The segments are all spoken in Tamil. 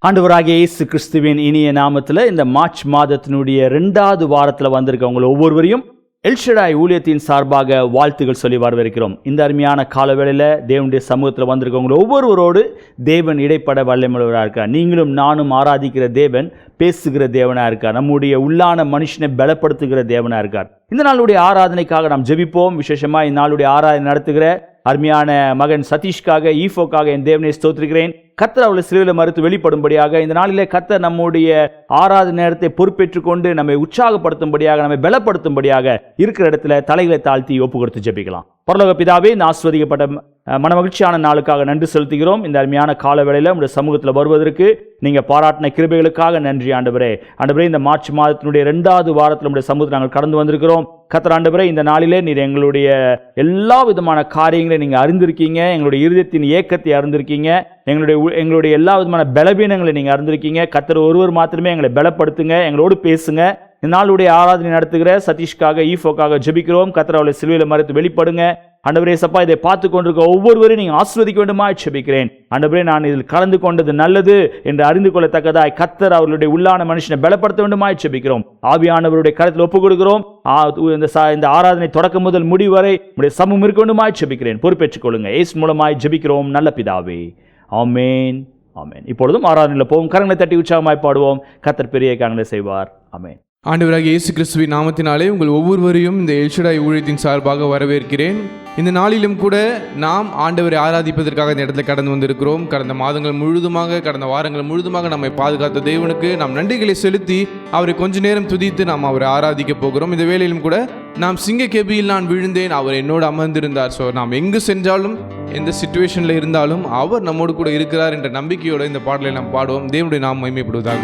ஆண்டவராகிய இயேசு கிறிஸ்துவின் இனிய நாமத்தில் இந்த மார்ச் மாதத்தினுடைய 2வது வாரத்தில் வந்திருக்கவங்க ஒவ்வொருவரையும் எல்ஷடாய் ஊழியத்தின் சார்பாக வாழ்த்துகள் சொல்லி வரவேற்கிறோம். இந்த அருமையான காலவேளையில் தேவனுடைய சமூகத்தில் வந்திருக்கவங்க ஒவ்வொருவரோடு தேவன் இடைப்பட வல்லமையுள்ளவராக இருக்கார். நீங்களும் நானும் ஆராதிக்கிற தேவன் பேசுகிற தேவனாக இருக்கார். நம்முடைய உள்ளான மனுஷனை பலப்படுத்துகிற தேவனாக இருக்கார். இந்த நாளுடைய ஆராதனைக்காக நாம் ஜெபிப்போம். விசேஷமாக இந்த நாளுடைய ஆராதனை நடத்துகிற அருமையான மகன் சதீஷ்காக ஈஃபோக்காக என் தேவனை ஸ்தோத்திரிக்கிறேன். கர்த்தர் அவளை சிலுவையில் மறுத்து வெளிப்படும்படியாக இந்த நாளிலே கர்த்தர் நம்முடைய ஆராதனை நேரத்தை பொறுப்பேற்றுக் கொண்டு நம்மை உற்சாகப்படுத்தும்படியாக, நம்மை பலப்படுத்தும்படியாக இருக்கிற இடத்துல தலைகளை தாழ்த்தி ஒப்பு கொடுத்து ஜெபிக்கலாம். பரலோக பிதாவே, இந்த ஆஸ்வதிக்கப்பட்ட மனமகிழ்ச்சியான நாளுக்காக நன்றி செலுத்துகிறோம். இந்த அருமையான கால வேளையில் உங்களுடைய சமூகத்தில் வருவதற்கு நீங்கள் பாராட்டின கிருபைகளுக்காக நன்றி ஆண்டவரே. ஆண்டவரே, இந்த மார்ச் மாதத்தினுடைய 2வது வாரத்தில் நம்முடைய சமூகத்தில் நாங்கள் கடந்து வந்திருக்கிறோம். கர்த்தர் ஆண்டவரே, இந்த நாளிலே நீர் எங்களுடைய எல்லா விதமான காரியங்களை நீங்கள் அறிந்திருக்கீங்க. எங்களுடைய இருதயத்தின் ஏக்கத்தை அறிந்திருக்கீங்க. எங்களுடைய எல்லா விதமான பலவீனங்களை நீங்கள் அறிந்திருக்கீங்க. கர்த்தர் ஒருவர் மாத்திரமே எங்களை பலப்படுத்துங்க, எங்களோடு பேசுங்க. இந்த நாளுடைய ஆராதனை நடத்துகிற சதீஷ்காக ஈஃபோக்காக ஜெபிக்கிறோம். கர்த்தர் அவளை சிலுவையில் மறுத்து வெளிப்படுங்க. ஆண்டவரே சப்பா, இதை பார்த்து கொண்டிருக்க ஒவ்வொருவரையும் நீங்கள் ஆசீர்வதிக்க வேண்டுமா ஜெபிக்கிறேன். ஆண்டவரே, நான் இதில் கலந்து கொண்டது நல்லது என்று அறிந்து கொள்ளத்தக்கதாய் கர்த்தர் அவர்களுடைய உள்ளான மனுஷனை பலப்படுத்த வேண்டுமா ஜெபிக்கிறோம். ஆவியானவருடைய கருத்தில் ஒப்புக் கொடுக்கிறோம். இந்த ஆராதனை தொடக்கம் முதல் முடிவு வரை உடைய சமூகம் இருக்க வேண்டுமா ஜெபிக்கிறேன். பொறுப்பேற்றுக் கொள்ளுங்க. இயேசு மூலமாய் ஜெபிக்கிறோம் நல்ல பிதாவே, ஆமென், ஆமென். இப்பொழுதும் ஆராதனையில் போவோம். கரங்களை தட்டி உற்சாகமாய் பாடுவோம். கர்த்தர் பெரிய காரியங்களை செய்வார். ஆமென். ஆண்டவராகிய இயேசு கிறிஸ்துவின் நாமத்தினாலே உங்கள் ஒவ்வொருவரையும் இந்த எல்ஷடாய் ஊழியத்தின் சார்பாக வரவேற்கிறேன். இந்த நாளிலும் கூட நாம் ஆண்டவரை ஆராதிப்பதற்காக இந்த இடத்துல கடந்து வந்திருக்கிறோம். கடந்த மாதங்கள் முழுதுமாக, கடந்த வாரங்கள் முழுதுமாக நம்மை பாதுகாத்த தேவனுக்கு நாம் நன்றிகளை செலுத்தி அவரை கொஞ்ச நேரம் துதித்து நாம் அவரை ஆராதிக்க போகிறோம். இந்த வேளையிலும் கூட நாம் சிங்கக்கெபியில் நான் விழுந்தேன், அவர் என்னோடு அமர்ந்திருந்தார். ஸோ நாம் எங்கு சென்றாலும், எந்த சிச்சுவேஷனில் இருந்தாலும் அவர் நம்மோடு கூட இருக்கிறார் என்ற நம்பிக்கையோடு இந்த பாடலை நாம் பாடுவோம். தேவனுடைய நாம் மகிமைப்படுவதாக.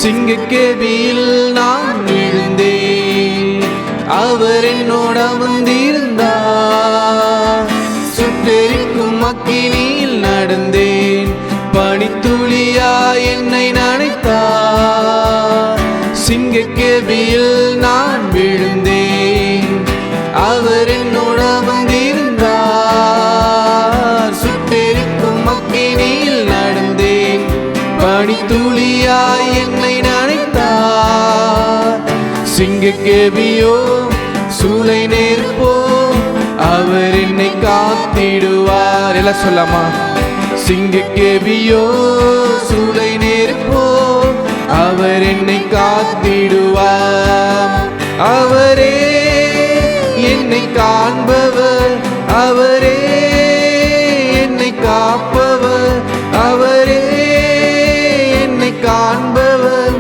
சிங்கக்கெபியில் நான் விழுந்தேன், அவர் என்னோடு அமர்ந்திருந்தார். சுட்டெரிக்கும் அக்கினியில் நடந்தேன், பனித்துளியா என்னை நனைத்தார். சிங்கக்கெபியில் நான் விழுந்தேன், அவர் என்னோடு அமர்ந்திருந்தார். சுட்டெரிக்கும் அக்கினியில் நடந்தேன், பனித்துளியாய் என்னை நனைத்தார். சிங்கக்கெபியோ சூளை நெருப்போ, அவர் என்னை காத்திடுவார். எல்லாம் சொல்லாமா? சிங்கக்கெபியோ சூளை நெருப்போ, அவர் என்னை காத்திடுவார். அவரே என்னை காண்பவர், அவரே என்னை காப்பவர், அவரே காண்பவர்,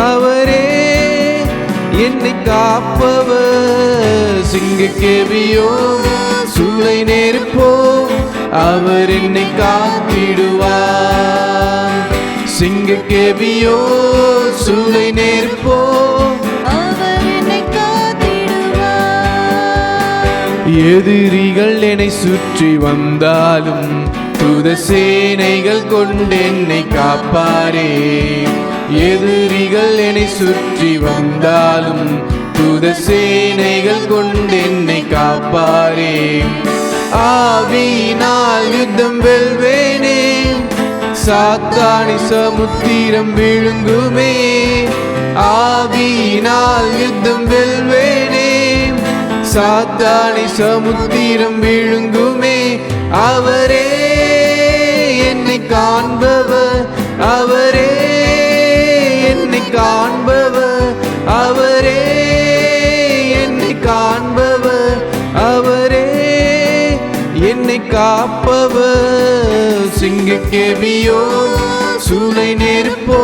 அவரே என்னை காப்பவர். சிங்கக்கெபியோ சூளை நெருப்போ, அவர் என்னை காத்திடுவார். சிங்கக்கெபியோ சூளை நெருப்போ, அவர் என்னை காத்திடுவார். எதிரிகள் என்னை சுற்றி வந்தாலும் தூத சேனைகள் கொண்டு என்னை காப்பாரே. எதிரிகள் என்னை சுற்றி வந்தாலும் தூத சேனைகள் கொண்டு என்னை காப்பாரே. ஆவியினால் யுத்தம் வெல்வேனே, சாத்தானி சமுத்திரம் விழுங்குமே. ஆவியினால் யுத்தம் வெல்வேனே, சாத்தானி சமுத்திரம் விழுங்குமே. அவரே என்னை காண்பவர், அவரே என்னை காண்பவர், அவரே என்னை காண்பவர், அவரே என்னை காப்பவர். சிங்கக்கெபியோ சூளை நெருப்போ,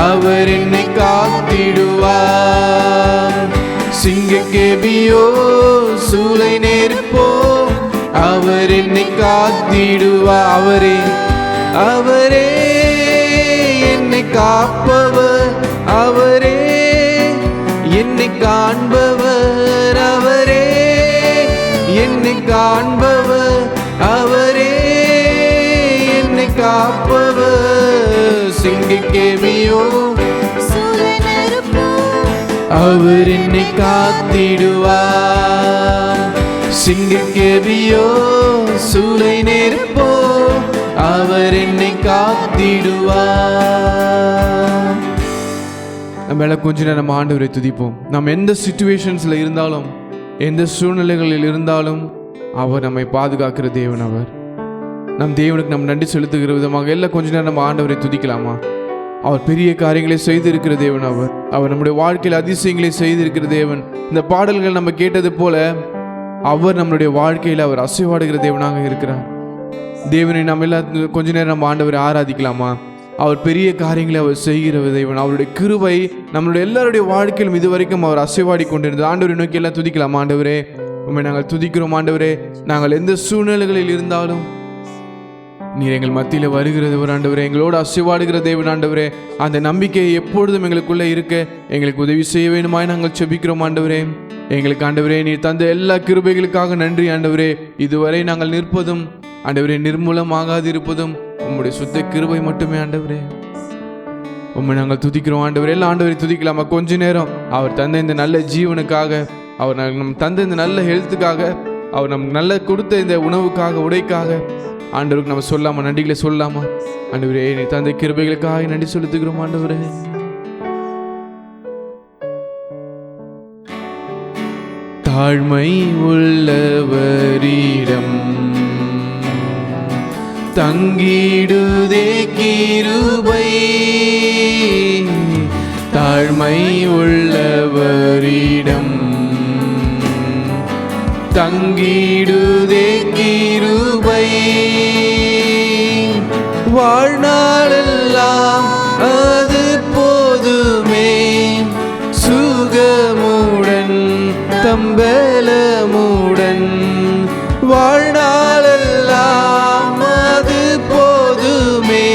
அவர் என்னை காத்திடுவார். சிங்கக்கெபியோ சூளை நெருப்போ, அவர் என்னை காத்திடுவார். அவரே அவரே என்னை காப்பவர், அவரே என்னை காண்பவர், அவரே என்னை காண்பவர், அவரே என்னை காப்பவர். சிங்கக்கெபியோ அவர் என்னை காத்திடுவார். சிங்கக்கேபியோ சூளை நெருப்போ அவர் என்னை காத்திடுவார். நம்ம கொஞ்ச நேரம் ஆண்டவரை துதிப்போம். நம்ம எந்த சிச்சுவேஷன்ஸ்ல இருந்தாலும், எந்த சூழ்நிலைகளில் இருந்தாலும் அவர் நம்மை பாதுகாக்கிற தேவன். அவர் நம் தேவனுக்கு நம் நன்றி செலுத்துகிற விதமாக எல்லாம் கொஞ்ச நேரம் நம்ம ஆண்டவரை துதிக்கலாமா? அவர் பெரிய காரியங்களை செய்திருக்கிற தேவன். அவர் நம்முடைய வாழ்க்கையில் அதிசயங்களை செய்திருக்கிற தேவன். இந்த பாடல்கள் நம்ம கேட்டது போல அவர் நம்மளுடைய வாழ்க்கையில் அவர் அசைவாடுகிற தேவனாக இருக்கிறார். தேவனை நம்ம எல்லாம் கொஞ்ச நேரம் நம்ம ஆண்டவரை ஆராதிக்கலாமா? அவர் பெரிய காரியங்களை அவர் செய்கிற தேவன். அவருடைய கிருபை நம்மளுடைய எல்லாருடைய வாழ்க்கையிலும் இதுவரைக்கும் அவர் அசைவாடி கொண்டிருந்தது. ஆண்டவரை நோக்கி எல்லாம் துதிக்கலாம். ஆண்டவரே உண்மை நாங்கள் துதிக்கிறோம். ஆண்டவரே நாங்கள் எந்த சூழ்நிலைகளில் இருந்தாலும் நீர் எங்கள் மத்தியில் வருகிற தேவன். ஆண்டவரே எங்களோடு அசைவாடுகிற தேவன். ஆண்டவரே அந்த நம்பிக்கை எப்பொழுதும் எங்களுக்குள்ளே இருக்க எங்களுக்கு உதவி செய்ய வேண்டுமாய் நாங்கள் செபிக்கிறோம். ஆண்டவரே எங்களுக்கு ஆண்டவரே நீர் தந்த எல்லா கிருபைகளுக்காக நன்றி. ஆண்டவரே இதுவரை நாங்கள் நிற்பதும் ஆண்டவரே நிர்மூலமாகாது இருப்பதும் உம்முடைய சுத்த கிருபை மட்டுமே. ஆண்டவரே உண்மை நாங்கள் துதிக்கிறோம். ஆண்டவரே எல்லாம் ஆண்டவரை துதிக்கலாமா? கொஞ்ச நேரம் அவர் தந்த இந்த நல்ல ஜீவனுக்காக, அவர் நம் தந்த இந்த நல்ல ஹெல்த்துக்காக, அவர் நமக்கு நல்ல கொடுத்த இந்த உணவுக்காக, உடைக்காக ஆண்டவருக்கு நம்ம சொல்லாமா? நன்றிகளை சொல்லாமா? ஆண்டவரே நீ தந்த கிருபைகளுக்காக நன்றி செலுத்துகிறோம். ஆண்டவரே தாழ்மை உள்ளவரிடம் தங்கிடுதே கிருபை, தாழ்மை உள்ளவரிடம் தங்கிடுதே கிருபை, வாழ்நாளெல்லாம் அது போதுமே, சுகமுடன் தம்பலமுடன் வாழ்நாளெல்லாம் அது போதுமே,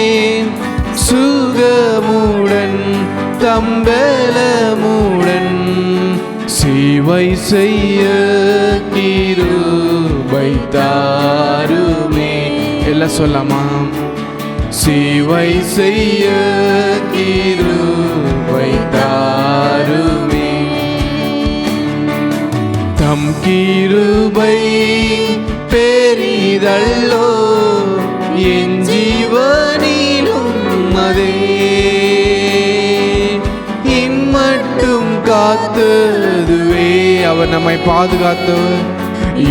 சுகமுடன் தம்பலமுடன் சேவை செய்ய கிருபை தாருமே. எல்லாம் சொல்லாமா? சேவை செய்ய கிருபை தாருமே, தம் கிருபை பெரிதல்லோ என் ஜீவனிலும் அதே, இம்மட்டும் காத்ததுவே அவர் நம்மை பாதுகாத்தவர்,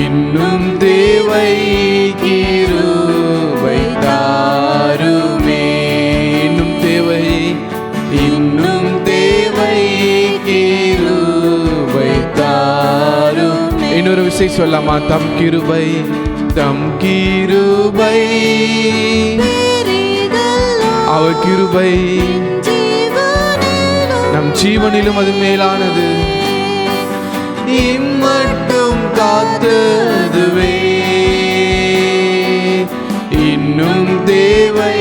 இன்னும் தேவை கிருபை தாருமே, இன்னும் தேவை, இன்னும் தேவை கிருபை தாருமே. இன்னொரு விஷயம் சொல்லாமா? தம் கிருபை, தம் கிருபை, அவர் கிருபை நம் ஜீவனிலும் அது மேலானது, இம்மட்டும் காத்ததுவே, இன்னும் தேவை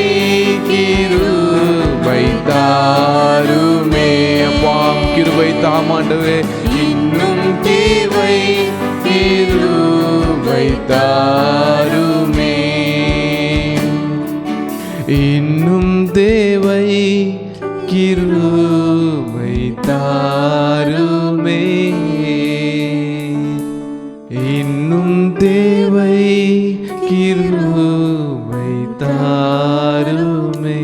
கிருபை தாருமே. அப்பா கிருபை தாமாண்டவே, இன்னும் தேவை கிருபை தாருமே, இன்னும் தேவை கிருபை தாருமே, இன்னும் தேவை கிருபை தாருமே.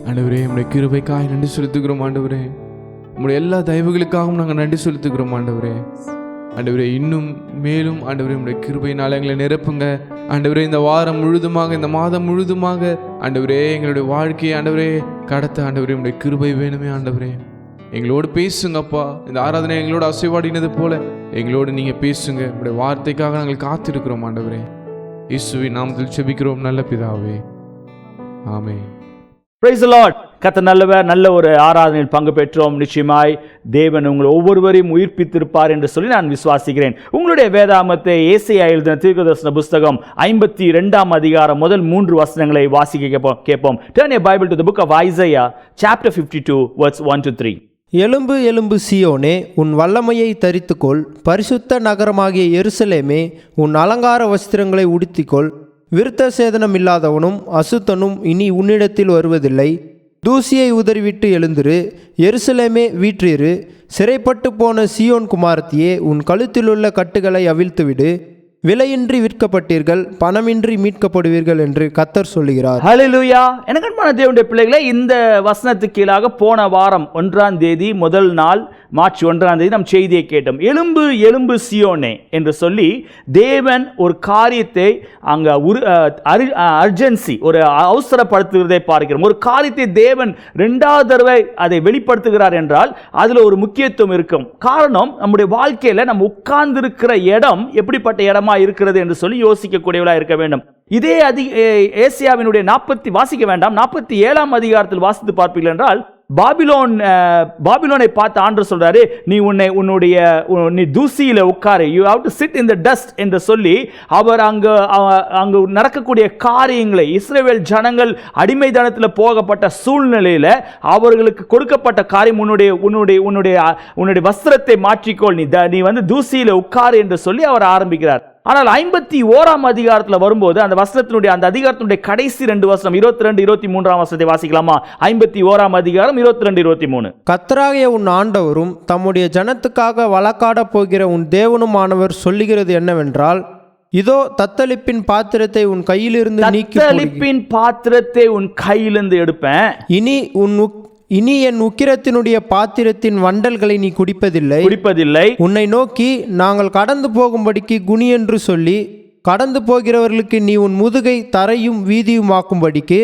ஆண்டவரே உம்முடைய கிருபைக்காக நன்றி செலுத்துகிறோம். ஆண்டவரே உம்முடைய எல்லா தயவுகளுக்காகவும் நாங்கள் நன்றி செலுத்துகிறோம். ஆண்டவரே ஆண்டவரே இன்னும் மேலும் ஆண்டவரே உம்முடைய கிருபையினால் எங்களை நிரப்புங்க. ஆண்டவரே இந்த வாரம் முழுதுமாக, இந்த மாதம் முழுதுமாக ஆண்டவரே எங்களுடைய வாழ்க்கையை ஆண்டவரே கடத்த ஆண்டவரே உம்முடைய கிருபை வேணுமே. ஆண்டவரே எங்களோடு பேசுங்கப்பா. இந்த ஆராதனை எங்களோட அசைவாடினது போல எங்களோடு நீங்கள் பேசுங்க. உங்களுடைய வார்த்தைக்காக நாங்கள் காத்திருக்கிறோம். ஆண்டவரே இயேசுவின் நாமத்தில் ஜெபிக்கிறோம் நல்ல பிதாவே, ஆமென். Praise the Lord. கர்த்தர் நல்லவர். நல்ல ஒரு ஆராதனையில் பங்கு பெற்றோம். நிச்சயமாய் தேவன் உங்களை ஒவ்வொருவரையும் உயிர்ப்பித்திருப்பார் என்று சொல்லி நான் விசுவாசிக்கிறேன். உங்களுடைய வேதாகமத்தை ஏசாயா எழுதின தீர்க்கதரிசன புஸ்தகம் 52 அதிகாரம் முதல் 3 வசனங்களை வாசிக்க கேட்போம். Turn your Bible to the book of Isaiah chapter 52 verse 1 to 3. எலும்பு எலும்பு சீயோனே, உன் வல்லமையை தரித்துக்கொள். பரிசுத்த நகரமாகிய எருசலேமே, உன் அலங்கார வஸ்திரங்களை உடுத்திக்கொள். விருத்த சேதனம் இல்லாதவனும் அசுத்தனும் இனி உன்னிடத்தில் வருவதில்லை. தூசியை உதறிவிட்டு எழுந்திரு, எருசலேமே வீற்றிரு, சிறைப்பட்டு போன சீயோன் குமாரத்தியே, உன் கழுத்திலுள்ள கட்டுகளை அவிழ்த்துவிடு, விலையின்றி விற்கப்பட்டீர்கள், பணமின்றி மீட்கப்படுவீர்கள் என்று கர்த்தர் சொல்லுகிறார். ஹல்லேலூயா. எனக்கு அன்பான தேவனுடைய பிள்ளைகளே, இந்த வசனத்துக்கு கீழாக போன வாரம் 1ஆம் தேதி முதல் நாள் மார்ச் 1ஆம் தேதி நம் செய்தியை கேட்டோம். எலும்பு எலும்பு சியோனே என்று சொல்லி தேவன் ஒரு காரியத்தை அங்கே அர்ஜென்சி, ஒரு அவசரப்படுத்துகிறதை பார்க்கிறோம். ஒரு காரியத்தை தேவன் 2வது தடவை அதை வெளிப்படுத்துகிறார் என்றால் அதில் ஒரு முக்கியத்துவம் இருக்கும். காரணம், நம்முடைய வாழ்க்கையில் நம்ம உட்கார்ந்திருக்கிற இடம் எப்படிப்பட்ட இடமா இருக்கிறது என்று சொல்லி யோசிக்கக்கூடியவளா இருக்க வேண்டும். இதே ஏசியாவினுடைய 47ஆம் அதிகாரத்தில் வாசித்து பார்ப்பீர்கள் என்றால், பாபிலோனை பார்த்து ஆண்டவர் சொல்றாரு, நீ தூசியில உட்காரு, you have to sit in the dust என்று சொல்லி அவர் அங்கு நடக்கக்கூடிய காரியங்களை, இஸ்ரவேல் ஜனங்கள் அடிமைத்தனத்தில் போகப்பட்ட சூழ்நிலையில அவர்களுக்கு கொடுக்கப்பட்ட காரியம், உன்னுடைய வஸ்திரத்தை மாற்றிக்கொள், நீ வந்து தூசியில உட்காரு என்று சொல்லி அவர் ஆரம்பிக்கிறார். ஆனால் 51ஆம் அதிகாரத்தில் வரும்போது அந்த அதிகாரத்தினுடைய கடைசி 2 வசனம் 22, 23ஆம் வசனத்தை வாசிக்கலாமா? 51ஆம் அதிகாரம் 22, 23. கர்த்தராகிய உன் ஆண்டவரும் தம்முடைய ஜனத்துக்காக வழக்காடப் போகிற உன் தேவனுமானவர் சொல்லுகிறது என்னவென்றால், இதோ தத்தளிப்பின் பாத்திரத்தை உன் கையிலிருந்து நீக்கி, தத்தளிப்பின் பாத்திரத்தை உன் கையிலிருந்து எடுப்பேன், இனி என் உக்கிரத்தினுடைய பாத்திரத்தின் வண்டல்களை நீ குடிப்பதில்லை. உன்னை நோக்கி நாங்கள் கடந்து போகும்படிக்கு குனி என்று சொல்லி கடந்து போகிறவர்களுக்கு நீ உன் முதுகை தரையும் வீதியுமாக்கும்படிக்கு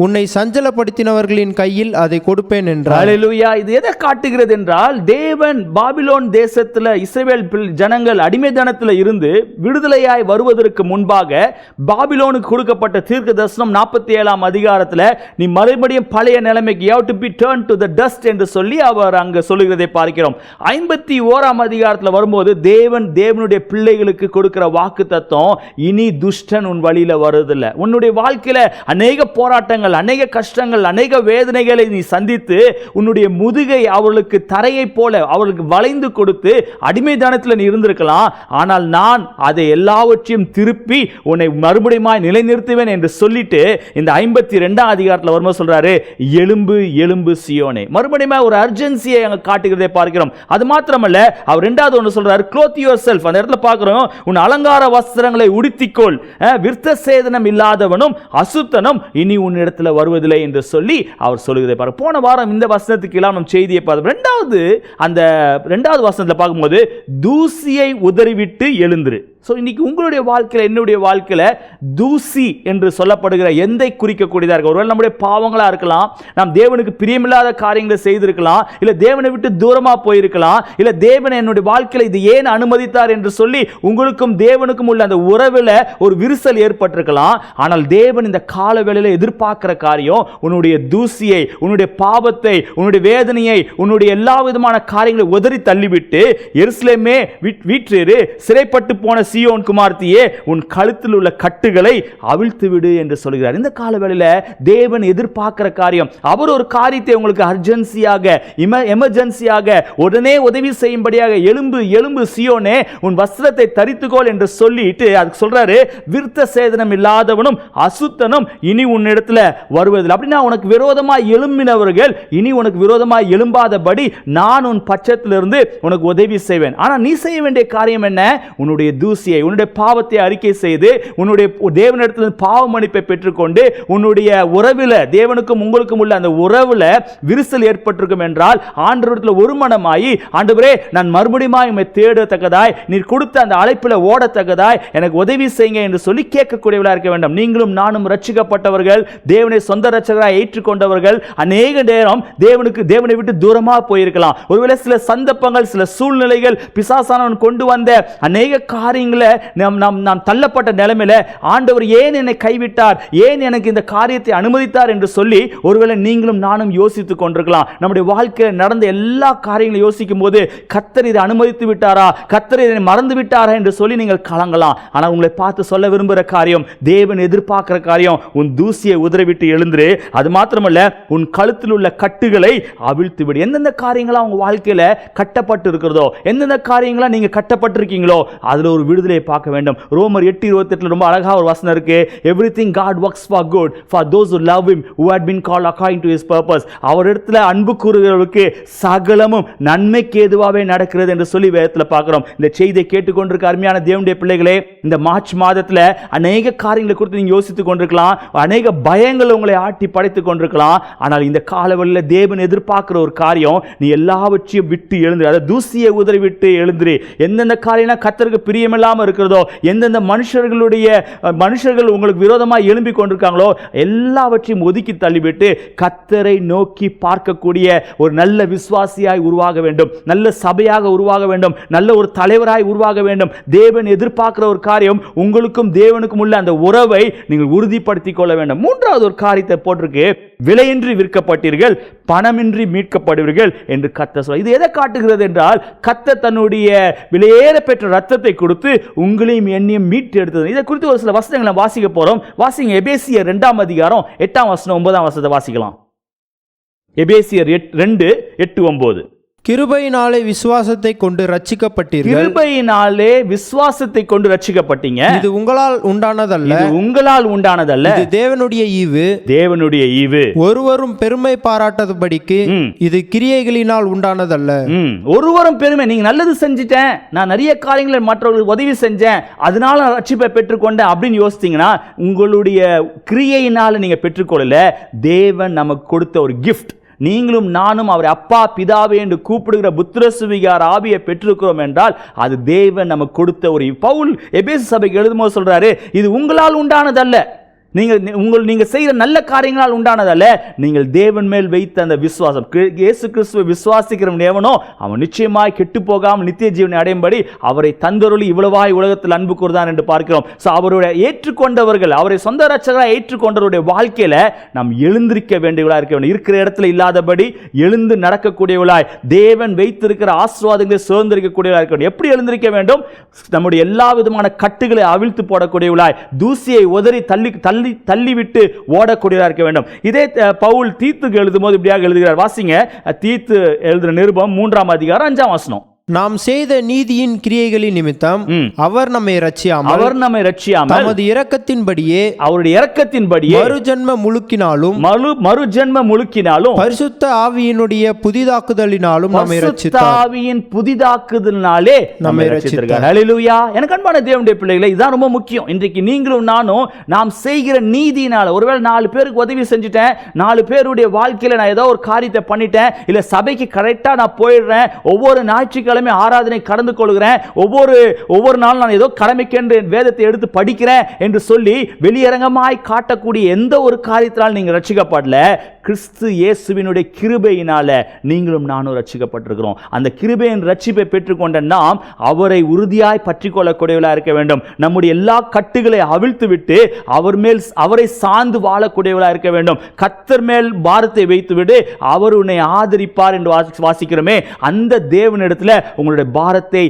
உன்னை சஞ்சலப்படுத்தினவர்களின் கையில் அதை கொடுப்பேன் என்றார். ஹல்லேலூயா. இது எதை காட்டுகிறது என்றால், தேவன் பாபிலோன் தேசத்தில் இஸ்ரவேல் ஜனங்கள் அடிமைத்தனத்தில் இருந்து விடுதலையாய் வருவதற்கு முன்பாக பாபிலோனுக்கு கொடுக்கப்பட்ட தீர்க்க தரிசனம் 47ஆம் அதிகாரத்தில் நீ மறுபடியும் பழைய நிலைமைக்கு, you have to be turned to the dust என்று சொல்லி அவர் அங்கு சொல்லுகிறதை பார்க்கிறோம். 51ஆம் அதிகாரத்தில் வரும்போது தேவனுடைய பிள்ளைகளுக்கு கொடுக்கிற வாக்கு தத்துவம், இனி துஷ்டன் உன் வழியில வருவதில்லை. உன்னுடைய வாழ்க்கையில அநேக போராட்டங்கள், அநேக கஷ்டங்கள், அநேக வேதனைகளை நீ சந்தித்து உன்னுடைய முதுகை அவர்களுக்கு தரையை போல அவர்களுக்கு வளைந்து கொடுத்து அடிமைத்தனத்தில் நீ இருந்திருக்கலாம். ஆனால் நான் அதை எல்லாவற்றையும் திருப்பி உன்னை மறுபடியும் நிலைநிறுத்துவேன் என்று சொல்லிட்டு இந்த 52ஆம் அதிகாரத்தில் வரும்போது சொல்றாரு, எலும்பு எலும்பு சியோனே. மறுபடியும் ஒரு அர்ஜென்சியை அங்க காட்டுகிறதை பார்க்கிறோம். அது மாத்திரமல்ல, அவர் 2வது ஒன்று சொல்றாரு, clothe yourself. அந்த இடத்துல பார்க்கிறோம், உன் அலங்கார வஸ்திரங்களை உடுத்திக்கொள், விருத்த சேதனம் இல்லாதவனும் அசுத்தனும் இனி உன்னிடத்துல வருவதில்லை என்று சொல்லி அவர் சொல்லுகிறதை பாருங்க. போன வாரம் இந்த வசனத்துக்கு எல்லாம் நம்ம செய்தியை பார்த்தோம். 2வது வசனத்தில் பார்க்கும்போது தூசியை உதறிவிட்டு எழுந்திரு. இன்னைக்கு உங்களுடைய வாழ்க்கையில், என்னுடைய வாழ்க்கையில் தூசி என்று சொல்லப்படுகிற எந்தை குறிக்கக்கூடியதாக இருக்கு. ஒருவேளை நம்முடைய பாவங்களா இருக்கலாம், நாம் தேவனுக்கு பிரியமில்லாத காரியங்களை செய்திருக்கலாம், இல்லை தேவனை விட்டு தூரமாக போயிருக்கலாம், இல்லை தேவனை என்னுடைய வாழ்க்கையில் இது ஏன் அனுமதித்தார் என்று சொல்லி உங்களுக்கும் தேவனுக்கும் உள்ள அந்த உறவில் ஒரு விரிசல் ஏற்பட்டிருக்கலாம். ஆனால் தேவன் இந்த கால வேளையில் எதிர்பார்க்கிற காரியம், உன்னுடைய தூசியை, உன்னுடைய பாவத்தை, உன்னுடைய வேதனையை, உன்னுடைய எல்லா விதமான காரியங்களை உதறி தள்ளிவிட்டு எருசலேமே வீற்றிரு, சிறைப்பட்டு போன சீயோன் குமாரத்தியே, உன் கழுத்தில் உள்ள கட்டுகளை அவிழ்த்து விடு என்று சொல்கிறார். இந்த காலவேளையில தேவன் எதிர்பார்க்கிற காரியம், அவர் ஒரு காரியத்தை உங்களுக்கு அர்ஜென்சியாக, எமர்ஜென்சியாக உடனே உதவி செய்யும்படியாக, எலும்பு எலும்பு சியோனே உன் வஸ்திரத்தை தரித்துக்கொள் என்று சொல்லிட்டு அதுக்கு சொல்றாரு, விருத்த சேதனம் இல்லாதவனும் அசுத்தனும் இனி உன்னிடத்துல வருவதில்லை. அப்படின்னா உனக்கு விரோதமாய் எழும்பினவர்கள் இனி உனக்கு விரோதமாய் எழும்பாதபடி நான் உன் பட்சத்திலிருந்து உனக்கு உதவி செய்வேன். ஆனா நீ செய்ய வேண்டிய காரியம் என்ன? உன்னுடைய தூசியை, உன்னுடைய பாவத்தை அறிக்கை செய்து உன்னுடைய தேவனிடத்தில் பாவ மன்னிப்பை பெற்றுக்கொண்டு உன்னுடைய உறவில், தேவனுக்கும் உங்களுக்கும் உள்ள அந்த உறவில் விரிசல் ஏற்பட்டிருக்கும் என்றால் ஆண்டவரிடத்தில் ஒரு மனமாயி, ஆண்டவரே நான் மறுபடியும் உம்மை தேடத்தக்கதாய், நீர் கொடுத்த அந்த அழைப்பில் ஓடத்தக்கதாய் எனக்கு உதவி செய்யுங்க என்று சொல்லி கேட்கக்கூடியவர்களாக இருக்க வேண்டும். நீங்களும் நானும் ரட்சிக்கப்பட்டவர்கள், தேவனை சொந்த ரட்சகராய் ஏற்றுக்கொண்டவர்கள். அநேக நேரம் தேவனை விட்டு தூரமாக போயிருக்கலாம். ஒருவேளை சில சந்தர்ப்பங்கள், சில சூழ்நிலைகள், பிசாசானவன் கொண்டு வந்த அநேக காரியங்களை நாம் தள்ளப்பட்ட நிலைமையில ஆண்டவர் ஏன் என்னை கைவிட்டார், ஏன் எனக்கு இந்த காரியத்தை அனுமதித்தார் என்று சொல்லி ஒருவேளை நீங்களும் நானும் யோசித்துக் கொண்டிருக்கலாம். நம்முடைய வாழ்க்கையில் நடந்த எல்லா காரியங்களையும் யோசிக்கும் போது கர்த்தர் இதை அனுமதித்து விட்டாரா, கர்த்தர் இதை மறந்து விட்டாரா என்று சொல்லி நீங்கள் கலங்கலாம். ஆனால் உங்களை பார்த்து சொல்ல விரும்புகிற காரியம், தேவன் எதிர்பார்க்கிற காரியம், உன் தூசியை உதறிவிட்டு எழுந்திரு. அது மாத்திரமல்ல, உன் கழுத்தில் உள்ள கட்டுகளை அவிழ்த்து விடு. எந்தெந்த காரியங்களா உங்க வாழ்க்கையில கட்டப்பட்டு இருக்கிறதோ, எந்தெந்த காரியங்களா நீங்க கட்டப்பட்டிருக்கீங்களோ அதுல ஒரு விடுதலை விடுதலையை பார்க்க வேண்டும். ரோமர் 8:28 ரொம்ப அழகா ஒரு வசனம் இருக்கு. Everything God works for good for those who love him who had been called according to his purpose. அவரிடத்துல அன்பு கூறுகிறவர்களுக்கு சகலமும் நன்மைக்கு ஏதுவாகவே நடக்கிறது என்று சொல்லி வேதத்தில் பார்க்கிறோம். இந்த செய்தியை கேட்டுக்கொண்டிருக்க அருமையான தேவனுடைய பிள்ளைகளே, இந்த மார்ச் மாதத்துல அநேக காரியங்களை குறித்து நீங்க யோசித்துக் கொண்டிருக்கலாம், அநேக பயங்கள் உங்களை ஆட்டி படைத்துக் கொண்டிருக்கலாம். ஆனால் இந்த காலவெளியில் தேவன் எதிர்பார்க்கிற ஒரு காரியம், நீ எல்லாவற்றையும் விட்டு எழுந்து, அதாவது தூசியை உதறி விட்டு எழுந்துரு. எந்தெந்த காரியம் கர்த்தருக்கு பிரியமில்லாம இருக்கிறதோ, எந்தெந்த மனுஷர்கள் உங்களுக்கு விரோதமாக எழும்பி கொண்டிருக்காங்களோ எல்லாவற்றையும் ஒதுக்கி தள்ளிவிட்டு கர்த்தரை நோக்கி பார்க்கக்கூடிய ஒரு நல்ல விசுவாசியாய் உருவாக வேண்டும், நல்ல சபையாக உருவாக வேண்டும், நல்ல ஒரு தலைவராய் உருவாக வேண்டும். தேவன் எதிர்பார்க்கிற ஒரு காரியம், உங்களுக்கும் தேவனுக்கும் உள்ள அந்த உறவை நீங்கள் உறுதிப்படுத்திக் கொள்ள வேண்டும். மூன்றாவது ஒரு காரியத்தை போட்டிருக்கு, விலையின்றி விற்கப்பட்டீர்கள், பணமின்றி மீட்கப்படுவீர்கள் என்று கர்த்தர் சொல்றார். இது எதை காட்டுகிறது என்றால், கர்த்தர் தன்னுடைய விலையேற பெற்ற ரத்தத்தை கொடுத்து உங்களையும் என்னையும் மீட்டு எடுத்தது. இதை குறித்து ஒரு சில வசனங்களை வாசிக்க போறோம். வாசிங்க. எபேசியர் 2 8 9 வாசிக்கலாம். எபேசியர் 2:8-9. கிருபையினாலே விசுவாசத்தை கொண்டு ரட்சிக்கப்பட்டீர்கள். கிருபையினாலே விசுவாசத்தை கொண்டு ரட்சிக்கப்பட்டீங்க. இது உங்களால் உண்டானதல்ல, இது உங்களால் உண்டானதல்ல, இது தேவனுடைய ஈவு, தேவனுடைய ஈவு. ஒருவரும் பெருமை பாராட்டாதபடிக்கு இது கிரியைகளினால் உண்டானதல்ல. ஒருவரும் பெருமை, நீங்க நல்லது செஞ்சிட்டேன், நான் நிறைய காரியங்களை மற்றவர்களுக்கு உதவி செஞ்சேன், அதனால ரட்சிப்பை பெற்றுக்கொண்டேன் அப்படின்னு யோசித்தீங்கன்னா, உங்களுடைய கிரியையினால நீங்க பெற்றுக்கொள்ளல. தேவன் நமக்கு கொடுத்த ஒரு கிஃப்ட். நீங்களும் நானும் அவரை அப்பா பிதாவே என்று கூப்பிடுகிற புத்திர சுவிகார ஆவியை பெற்றிருக்கிறோம் என்றால் அது தேவன் நமக்கு கொடுத்த ஒரு. பவுல் எபேசு சபைக்கு எழுதும்போது சொல்றாரு, இது உங்களால் உண்டானதல்ல, நீங்க செய்கிற நல்ல காரியங்களால் உண்டானதல்ல, நீங்கள் தேவன் மேல் வைத்த அந்த விசுவாசம். இயேசு கிறிஸ்துவை விசுவாசிக்கிறவன் எவனோ அவன் நிச்சயமாய் கெட்டு போகாமல் நித்திய ஜீவனை அடையும்படி அவரை தந்தருளி இவ்வளவாய் உலகத்தில் அன்பு கூர்ந்தான் என்று பார்க்கிறோம். அவருடைய ஏற்றுக்கொண்டவர்கள், அவரை சொந்த ரட்சகராக ஏற்றுக்கொண்டவருடைய வாழ்க்கையில நாம் எழுந்திருக்க வேண்டியவர்களாக இருக்க வேண்டும். இருக்கிற இடத்துல இல்லாதபடி எழுந்து நடக்கக்கூடியவர்களாய், தேவன் வைத்திருக்கிற ஆசீர்வாதங்களை சுதந்திரிக்கக்கூடியவர்களாக இருக்க வேண்டும். எப்படி எழுந்திருக்க வேண்டும்? நம்முடைய எல்லா விதமான கட்டுகளை அவிழ்த்து போடக்கூடியவர்களாய், தூசியை உதறி தள்ளிவிட்டு ஓடக்கூடியதாக இருக்க வேண்டும். இதே பவுல் தீத்துக்கு எழுதும்போது இப்படியாக எழுதுகிறார். வாசிங்க. தீத்து எழுதுகிற நிருபம் 3:5 நாம் செய்த நீதியின் கிரியைகளின் நிமித்தம் அவர் நம்மை ரட்சியாமல் தமது இரக்கத்தின்படியே, அவருடைய இரக்கத்தின்படியே மறுஜன்ம முழுக்கினாலும் பரிசுத்த ஆவியினுடைய புதிதாக்குதலினாலும் நம்மை ரட்சித்தார். ஆவியின் புதிதாக்குதலினாலே நம்மை ரட்சித்தார். ஹல்லேலூயா. எனக்கு அன்பான தேவனுடைய பிள்ளைகளே, இதுதான் ரொம்ப முக்கியம். இன்றைக்கு நீங்களும் நானும் நாம் செய்கிற நீதியினால, ஒருவேளை 4 பேருக்கு உதவி செஞ்சுட்டேன், 4 பேருடைய வாழ்க்கையில நான் ஏதோ ஒரு காரியத்தை பண்ணிட்டேன், இல்ல சபைக்கு கரெக்டா நான் போயிடுறேன், ஒவ்வொரு ஞாயிற்றுக்கிழமை ஆராதனை கடந்து கொள்கிறேன், ஒவ்வொரு நாள் நான் ஏதோ கடமைக்கென்று வேதத்தை எடுத்து படிக்கிறேன் என்று சொல்லி வெளியரங்கமாய் காட்டக்கூடிய எந்த ஒரு காரியத்தினால் நீங்கள் ரட்சிக்கப்படல. கிறிஸ்து இயேசுவினுடைய கிருபையினால நீங்களும் நானும் ரட்சிக்கப்பட்டிருக்கிறோம். அந்த கிருபையின் ரட்சிப்பை பெற்றுக்கொண்ட நாம் அவரை உறுதியாய் பற்றிக்கொள்ளக்கூடியவர்களாக இருக்க வேண்டும். நம்முடைய எல்லா கட்டுகளை அவிழ்த்து விட்டு அவரை சார்ந்து வாழக்கூடியவர்களாக இருக்க வேண்டும். கர்த்தர் மேல் பாரத்தை வைத்துவிட்டு அவர் உன்னை ஆதரிப்பார் என்று வாசிக்கிறோமே, அந்த தேவனிடத்தில் உங்களுடைய பாரத்தை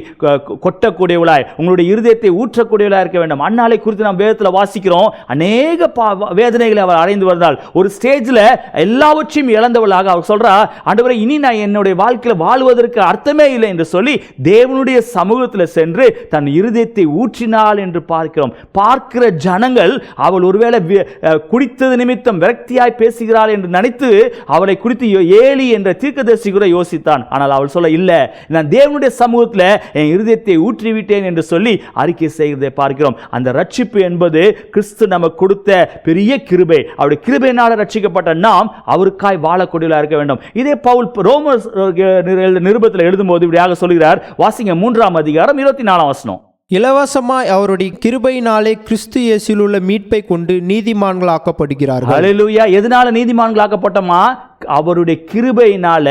கொட்டக்கூடியவளாய், உங்களுடைய இருதயத்தை ஊற்றக்கூடியவளாய் இருக்க வேண்டும். அன்னாலை குறித்து நாம் வேதத்தில் வாசிக்கிறோம். அநேக வேதனைகளை அவர் அடைந்து வந்தால், ஒரு ஸ்டேஜில் எல்லாவற்றையும் இழந்தவளாக அவர் சொல்றா, ஆண்டவரே இனி நான் என்னுடைய வாழ்க்கையில் வாழ்வதற்கு அர்த்தமே இல்லை என்று சொல்லி தேவனுடைய சமூகத்தில் சென்று தன் இருதயத்தை ஊற்றினாள் என்று பார்க்கிறோம். பார்க்கிற ஜனங்கள் அவள் ஒருவேளை குடித்தது நிமித்தம் விரக்தியாய் பேசுகிறாள் என்று நினைத்து அவளை குறித்து ஏலி என்ற தீர்க்கதரிசி கூட யோசித்தான். ஆனால் அவள் சொல்ல, இல்லை, நான் தேவனுடைய சமூகத்தில் என் இருதயத்தை ஊற்றிவிட்டேன் என்று சொல்லி அறிக்கை செய்கிறதை பார்க்கிறோம். அந்த ரட்சிப்பு என்பது கிறிஸ்து நமக்கு கொடுத்த பெரிய கிருபை. அவருடைய கிருபையினால் ரட்சிக்கப்பட்ட நாம் அவருக்காய் வாழக்கூடியவர்களாக இருக்க வேண்டும். இதே பவுல் ரோமர் நிருபத்தில் எழுதும்போது இப்படியாக சொல்கிறார். வாசிங்க. 3:24. இலவசமாய் அவருடைய கிருபையினாலே கிறிஸ்து இயேசுவில் உள்ள மீட்பை கொண்டு நீதிமான்களாக்கப்படுகிறார்கள். ஹல்லேலூயா. எதனால நீதிமான்களாக்கப்பட்டோமா? அவருடைய கிருபையினால,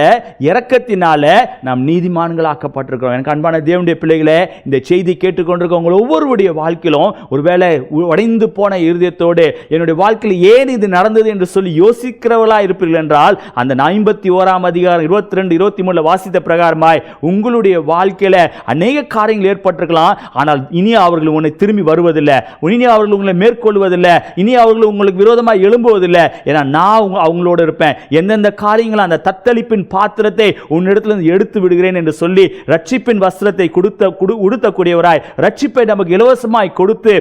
இரக்கத்தினால நாம் நீதிமான்களாக்கப்பட்டிருக்கிறோம். எனக்கு அன்பான தேவனுடைய பிள்ளைகளே, இந்த செய்தி கேட்டுக்கொண்டிருக்க உங்கள் ஒவ்வொருவருடைய வாழ்க்கையிலும் ஒருவேளை உடைந்து போன இருதயத்தோடு என்னுடைய வாழ்க்கையில் ஏன் இது நடந்தது என்று சொல்லி யோசிக்கிறவர்களா இருப்பீர்கள் என்றால், அந்த 51 22-23 வாசித்த பிரகாரமாய் உங்களுடைய வாழ்க்கையில அநேக காரியங்கள் ஏற்பட்டிருக்கலாம். ஆனால் இனி அவர்கள் உன்னை திரும்பி வருவதில்லை, இனி அவர்கள் உங்களை மேற்கொள்வதில்லை, இனி அவர்கள் உங்களுக்கு விரோதமாக எழும்புவதில்லை. ஏன்னா நான் அவங்களோட இருப்பேன். எந்தெந்த இந்த காரியங்களை, அந்த தத்தளிப்பின் பாத்திரத்தை உன்னிடத்திலிருந்து எடுத்து விடுகிறேன் என்று சொல்லி ரட்சிப்பின் வஸ்திரத்தை உடுத்தக்கூடியவராய், ரட்சிப்பை நமக்கு இலவசமாய் கொடுத்து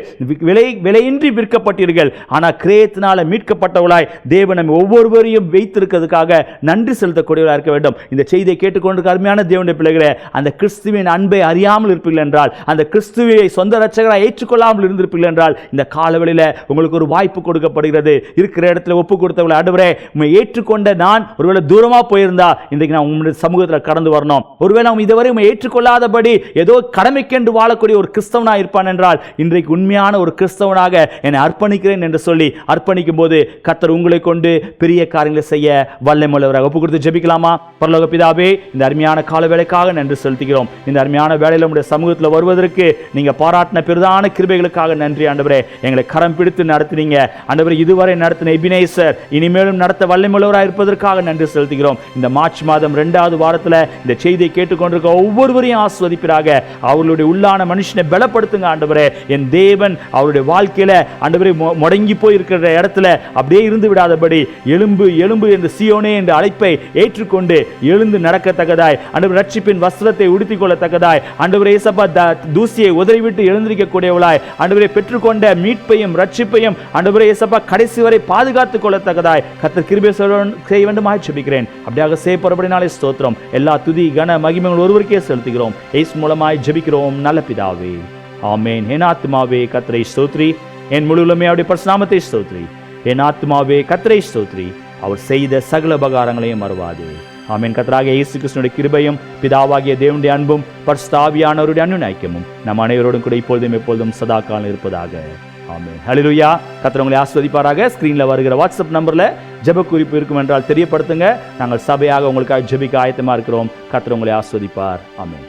விலையின்றி விற்கப்பட்டீர்கள், ஆனால் கிரயத்தினால மீட்கப்பட்டவளாய் தேவன் நம்ம ஒவ்வொருவரையும் வைத்திருக்கிறதுக்காக நன்றி செலுத்தக்கூடியவராக இருக்க வேண்டும். இந்த செய்தியை கேட்டுக்கொண்டிருக்க அருமையான தேவனுடைய பிள்ளைகளே, அந்த கிறிஸ்துவின் அன்பை அறியாமல் இருப்பீர்கள் என்றால், அந்த கிறிஸ்துவை சொந்த ரட்சகராக ஏற்றுக்கொள்ளாமல் இருந்திருப்பீர்கள் என்றால், இந்த காலவெளியில் உங்களுக்கு ஒரு வாய்ப்பு கொடுக்கப்படுகிறது. இருக்கிற இடத்துல ஒப்பு கொடுத்தவளை, ஆண்டவரே உம்மை ஏற்றுக்கொண்ட நான் ஒருவேளை தூரமா போயிருந்தா இன்றைக்கு நான் உங்களுடைய சமூகத்தில் கடந்து வரணும். ஒருவேளை அவன் இதுவரை உம்மை ஏற்றுக்கொள்ளாதபடி ஏதோ கடமைக்கென்று வாழக்கூடிய ஒரு கிறிஸ்தவனாக இருப்பான் என்றால், இன்றைக்கு உண்மையான ஒரு கிறிஸ்தவனாக என்னை அர்ப்பணிக்கிறேன் என்று சொல்லி அர்ப்பணிக்கும் போது கர்த்தர் உங்களை கொண்டு பெரிய காரியங்களை செய்ய வல்லமையுள்ளவராக. ஒப்பு கொடுத்து ஜெபிக்கலாமா? பரலோக பிதாவே, இந்த அருமையான கால வேளைக்காக நன்றி செலுத்துகிறோம். இந்த அருமையான வேளையில் உங்களுடைய சமூகத்தில் வருவதற்கு நீங்க பாராட்டின பெரிதான கிருபைகளுக்காக நன்றி ஆண்டவரே. எங்களை கரம் பிடித்து நடத்தினீங்க ஆண்டவரே. இதுவரை நடத்தின எபினேசர் இனிமேலும் நடத்த வல்லமையுள்ளவராக இருப்பதற்காக நன்றி செலுத்துகிறோம். இந்த மார்ச் மாதம் 2வது வாரத்தில் இந்த செய்தியை கேட்டுக்கொண்டிருக்க ஒவ்வொருவரையும் ஆஸ்வதிப்பீராக. அவர்களுடைய உள்ளான மனுஷனை பலப்படுத்துங்க ஆண்டவரே. என் தேவன் அவருடைய வாழ்க்கையில ஆண்டவரே முடங்கி போய் இருக்கிற இடத்துல அப்படியே இருந்து விடாதபடி எழும்பு எழும்பு என்று சீயோனே என்ற அழைப்பை ஏற்றுக்கொண்டு எழுந்து நடக்கத்தக்கதாய், ஆண்டவரே ரட்சிப்பின் வஸ்திரத்தை உடுத்திக் கொள்ளத்தக்கதாய், ஆண்டவரே இயேசப்பா தூசியை உதறிவிட்டு எழுந்திருக்கக்கூடியவளாய், ஆண்டவரே பெற்றுக்கொண்ட மீட்பையும் ரட்சிப்பையும் ஆண்டவரே இயேசப்பா கடைசி வரை பாதுகாத்துக் கொள்ளத்தக்கதாய் கர்த்தர் கிருபை செய்ய வேண்டுமாய் ஜெபிக்கிறேன். அப்படியாக செய்யப்படும்படினாலே ஸ்தோத்திரம். எல்லா துதி கன மகிமைகள் ஒருவருக்கே செலுத்துகிறோம். இயேசு மூலமாய் ஜெபிக்கிறோம் நல்ல பிதாவே, ஆமென். என் ஆத்துமாவே கர்த்தரை ஸ்தோத்திரி, என் முழு உள்ளமே அவருடைய பரிசுநாமத்தை ஸ்தோத்திரி. என் ஆத்துமாவே கர்த்தரை ஸ்தோத்திரி, அவர் செய்த சகல உபகாரங்களையும் மறவாதே. ஆமென். கர்த்தராகிய இயேசு கிறிஸ்துவின் கிருபையும் பிதாவாகிய தேவனுடைய அன்பும் பரிசுத்த ஆவியானவருடைய அன்னுநைக்கியமும் நம் அனைவரோடும் கூட இப்பொழுதும் எப்பொழுதும் சதா காலம் இருப்பதாக. ஆமென். ஹல்லேலூயா. கர்த்தர் உங்களை ஆசீர்வதிப்பாராக. ஸ்கிரீன்ல வருகிற வாட்ஸ்அப் நம்பர்ல ஜெப குறிப்பு இருக்கும் என்றால் தெரியப்படுத்துங்க. நாங்கள் சபையாக உங்களுக்காக ஜெபிக்க ஆயத்தமா இருக்கிறோம். கர்த்தர் உங்களை ஆசீர்வதிப்பார். ஆமென்.